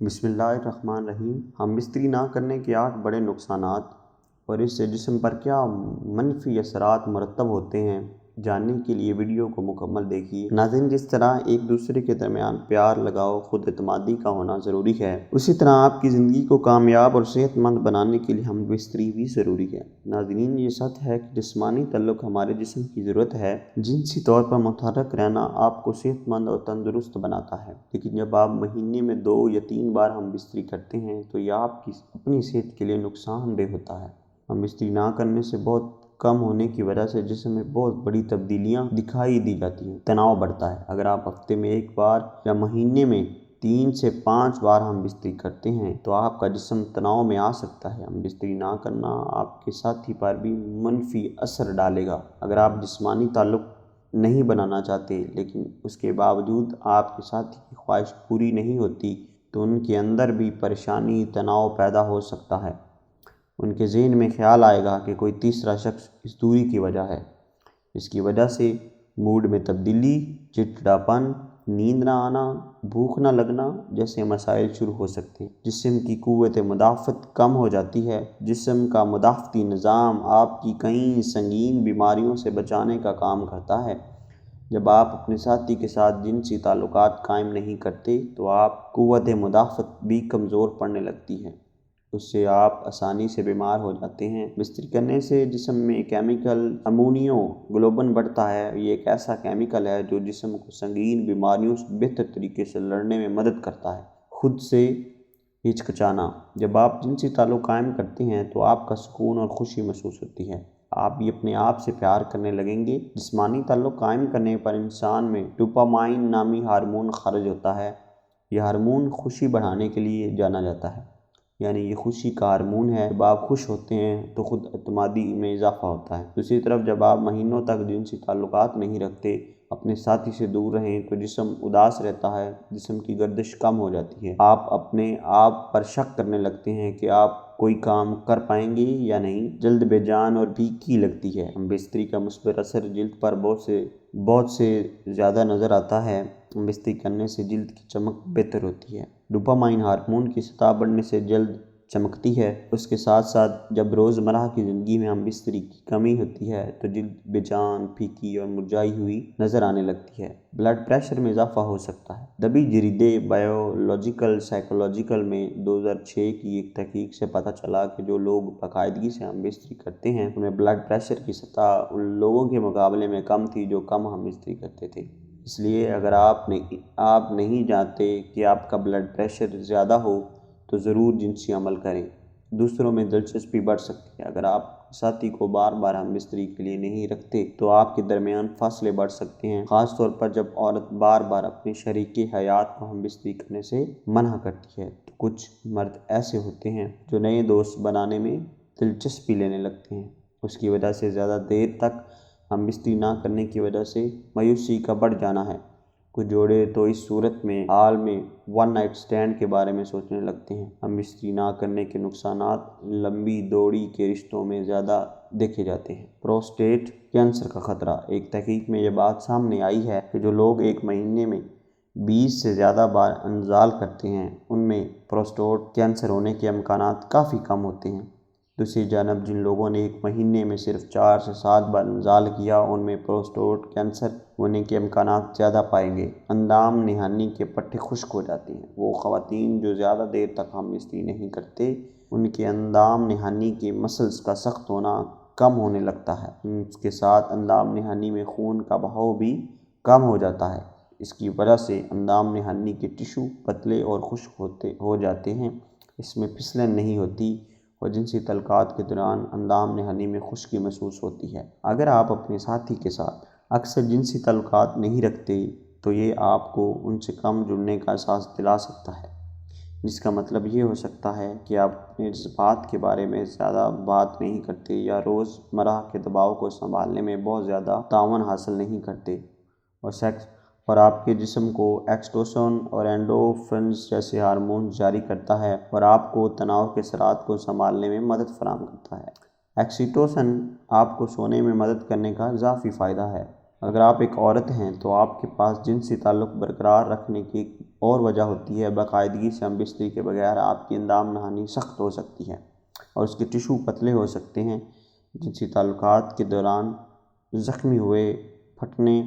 बिस्मिल्लाहिर्रहमानिर्रहीम। हम बिस्तरी ना करने के 8 बड़े नुकसानात और इससे जिस्म पर क्या मनफी असरात मरतब होते हैं, जानने के लिए वीडियो को मुकम्मल देखिए। नाज़रीन, जिस तरह एक दूसरे के दरमियान प्यार, लगाव, खुद एतमादी का होना ज़रूरी है, उसी तरह आपकी ज़िंदगी को कामयाब और सेहतमंद बनाने के लिए हम बिस्तरी भी ज़रूरी है। नाज़रीन, ये सच है कि जिस्मानी तल्लुक़ हमारे जिस्म की ज़रूरत है। जिनसी तौर पर मुतहर्रिक रहना आपको सेहतमंद और तंदुरुस्त बनाता है, लेकिन जब आप महीने में 2 या 3 बार हम बिस्तरी करते हैं तो यह आपकी अपनी सेहत के लिए नुकसानदेह होता है। हम बिस्तरी ना करने से बहुत कम होने की वजह से जिस्म में बहुत बड़ी तब्दीलियां दिखाई दी जाती हैं। तनाव बढ़ता है। अगर आप हफ्ते में 1 बार या महीने में 3 से 5 बार हम बिस्तरी करते हैं तो आपका जिस्म तनाव में आ सकता है। हम बिस्तरी ना करना आपके साथी पर भी मनफी असर डालेगा। अगर आप जिस्मानी ताल्लुक़ नहीं बनाना चाहते लेकिन उसके बावजूद आपके साथी की ख्वाहिश पूरी नहीं होती तो उनके अंदर भी परेशानी, तनाव पैदा हो सकता है। उनके ज़हन में ख्याल आएगा कि कोई तीसरा शख्स इस दूरी की वजह है। इसकी वजह से मूड में तब्दीली, चिड़चिड़ापन, नींद ना आना, भूख ना लगना जैसे मसाइल शुरू हो सकते हैं। जिस्म की क़ुव्वत मुदाफ़त कम हो जाती है। जिस्म का मुदाफ़ती निज़ाम आपकी कई संगीन बीमारियों से बचाने का काम करता है। जब आप अपने साथी के साथ जिनसी ताल्लुकात कायम नहीं करते तो आप क़ुव्वत मुदाफ़त भी कमज़ोर पड़ने लगती है। उससे आप आसानी से बीमार हो जाते हैं। बिस्तरी करने से जिस्म में केमिकल अमोनियो ग्लोबुलिन बढ़ता है। ये एक ऐसा केमिकल है जो जिस्म को संगीन बीमारियों से बेहतर तरीके से लड़ने में मदद करता है। खुद से हिचकिचाना। जब आप जिनसी ताल्लुक़ कायम करते हैं तो आपका सुकून और खुशी महसूस होती है। आप भी अपने आप से प्यार करने लगेंगे। जिस्मानी ताल्लुक़ कायम करने पर इंसान में डोपामाइन नामी हार्मोन खारिज होता है। यह हार्मोन खुशी बढ़ाने के लिए जाना जाता है, यानी ये खुशी का हार्मोन है। जब आप खुश होते हैं तो खुद एतमादी में इजाफा होता है। दूसरी तरफ जब आप महीनों तक जिनसी ताल्लुकात नहीं रखते, अपने साथी से दूर रहें तो जिस्म उदास रहता है, जिस्म की गर्दिश कम हो जाती है। आप अपने आप पर शक करने लगते हैं कि आप कोई काम कर पाएंगे या नहीं। जल्द बेजान और फीकी लगती है। हम बिस्तरी का मुस्बित असर जिल्द पर बहुत से ज़्यादा नज़र आता है। बिस्तरी करने से जिल्द की चमक बेहतर होती है। डोपामाइन हार्मोन की सतह बढ़ने से जल्द चमकती है। उसके साथ साथ जब रोज़मर्रा की ज़िंदगी में हम बिस्तरी की कमी होती है तो जिल्द बेजान, फीकी और मुरझाई हुई नज़र आने लगती है। ब्लड प्रेशर में इजाफा हो सकता है। दबी जरीदे बायोलॉजिकल साइकोलॉजिकल में 2006 की एक तहकीक से पता चला कि जो लोग बाकायदगी से हम बिस्तरी करते हैं उनमें ब्लड प्रेशर की सतह उन लोगों के मुकाबले में कम थी जो कम हम बिस्तरी करते थे। इसलिए अगर आप नहीं जानते कि आपका ब्लड प्रेशर ज़्यादा हो तो ज़रूर जिनसी अमल करें। दूसरों में दिलचस्पी बढ़ सकती है। अगर आप साथी को बार बार हम बिस्तरी के लिए नहीं रखते तो आपके दरमियान फासले बढ़ सकते हैं, ख़ास तौर पर जब औरत बार बार अपने शरीके हयात को हम बिस्तरी करने से मना करती है। तो कुछ मर्द ऐसे होते हैं जो नए दोस्त बनाने में दिलचस्पी लेने लगते हैं। उसकी वजह से ज़्यादा देर तक हम बिस्तरी ना करने की वजह से मायूसी का बढ़ जाना है। कुछ जोड़े तो इस सूरत में हाल में 1 नाइट स्टैंड के बारे में सोचने लगते हैं। हम बिस्तरी ना करने के नुकसानात लंबी दूरी के रिश्तों में ज़्यादा देखे जाते हैं। प्रोस्टेट कैंसर का खतरा। एक तहकीक में यह बात सामने आई है कि जो लोग एक महीने में 20 से ज़्यादा बार इंजाल करते हैं उनमें प्रोस्टेट कैंसर होने के इम्कानात काफ़ी कम होते हैं। दूसरी जानब जिन लोगों ने एक महीने में सिर्फ 4 से 7 बार इंजाल किया उनमें प्रोस्टेट कैंसर होने के इम्कानात ज़्यादा पाएंगे। अंदाम नहानी के पट्टे खुश्क हो जाते हैं। वो ख़वातीन जो ज़्यादा देर तक हम बिस्तरी नहीं करते उनके अंदाम नहानी के मसल्स का सख्त होना कम होने लगता है। इसके साथ अंदाम नहानी में खून का बहाव भी कम हो जाता है। इसकी वजह से अंदाम नहानी के टिश्यू पतले और खुश्क हो जाते हैं। इसमें फिसलन नहीं होती और जिनसी तल्कात के दौरान अंदाम नहानी में खुश्की महसूस होती है। अगर आप अपने साथी के साथ अक्सर जिनसी ताल्लुकात नहीं रखते तो ये आपको उनसे कम जुड़ने का एहसास दिला सकता है, जिसका मतलब ये हो सकता है कि आप अपने जज्बात के बारे में ज़्यादा बात नहीं करते या रोज़मर्रा के दबाव को संभालने में बहुत ज़्यादा तावन हासिल नहीं करते और आपके जिस्म को ऑक्सीटोसिन और एंडोर्फिन्स जैसे हार्मोन जारी करता है और आपको तनाव के असरात को संभालने में मदद फराहम करता है। ऑक्सीटोसिन आपको सोने में मदद करने का इजाफी फ़ायदा है। अगर आप एक औरत हैं तो आपके पास जिनसी ताल्लुक़ बरकरार रखने की اور وجہ ہوتی ہے باقاعدگی سے ہم بستری کے بغیر آپ کی اندام نہانی سخت ہو سکتی ہے اور اس کے ٹشو پتلے ہو سکتے ہیں، جنسی تعلقات کے دوران زخمی ہوئے، پھٹنے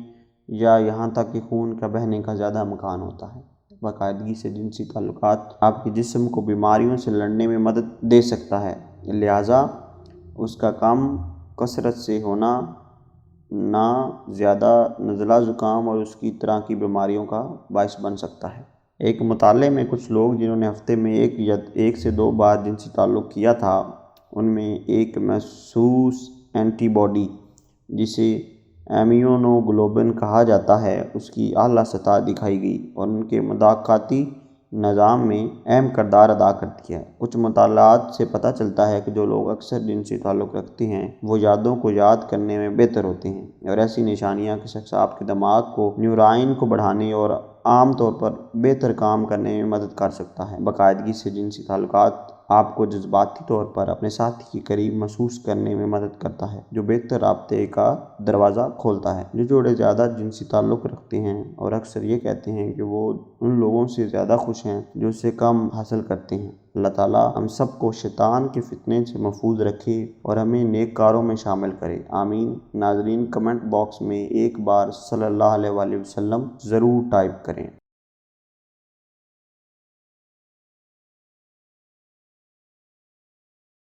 یا یہاں تک کہ خون کا بہنے کا زیادہ امکان ہوتا ہے۔ باقاعدگی سے جنسی تعلقات آپ کے جسم کو بیماریوں سے لڑنے میں مدد دے سکتا ہے، لہٰذا اس کا کم کثرت سے ہونا نہ زیادہ نزلہ زکام اور اس کی طرح کی بیماریوں کا باعث بن سکتا ہے۔ ایک مطالعے میں کچھ لوگ جنہوں نے ہفتے میں ایک سے دو بار جنسی تعلق کیا تھا، ان میں ایک محسوس اینٹی باڈی جسے ایمیونوگلوبن کہا جاتا ہے اس کی اعلیٰ سطح دکھائی گئی اور ان کے مدافعاتی نظام میں اہم کردار ادا کرتی ہے۔ کچھ مطالعات سے پتہ چلتا ہے کہ جو لوگ اکثر جنسی تعلق رکھتے ہیں وہ یادوں کو یاد کرنے میں بہتر ہوتے ہیں، اور ایسی نشانیاں کہ شخص آپ کے دماغ کو نیورائن کو بڑھانے اور عام طور پر بہتر کام کرنے میں مدد کر سکتا ہے۔ باقاعدگی سے جنسی تعلقات آپ کو جذباتی طور پر اپنے ساتھی کے قریب محسوس کرنے میں مدد کرتا ہے، جو بہتر رابطے کا دروازہ کھولتا ہے۔ جو جوڑے زیادہ جنسی تعلق رکھتے ہیں اور اکثر یہ کہتے ہیں کہ وہ ان لوگوں سے زیادہ خوش ہیں جو اس سے کم حاصل کرتے ہیں۔ اللہ تعالیٰ ہم سب کو شیطان کے فتنے سے محفوظ رکھے اور ہمیں نیک کاروں میں شامل کرے، آمین۔ ناظرین، کمنٹ باکس میں ایک بار صلی اللہ علیہ وسلم ضرور ٹائپ کریں۔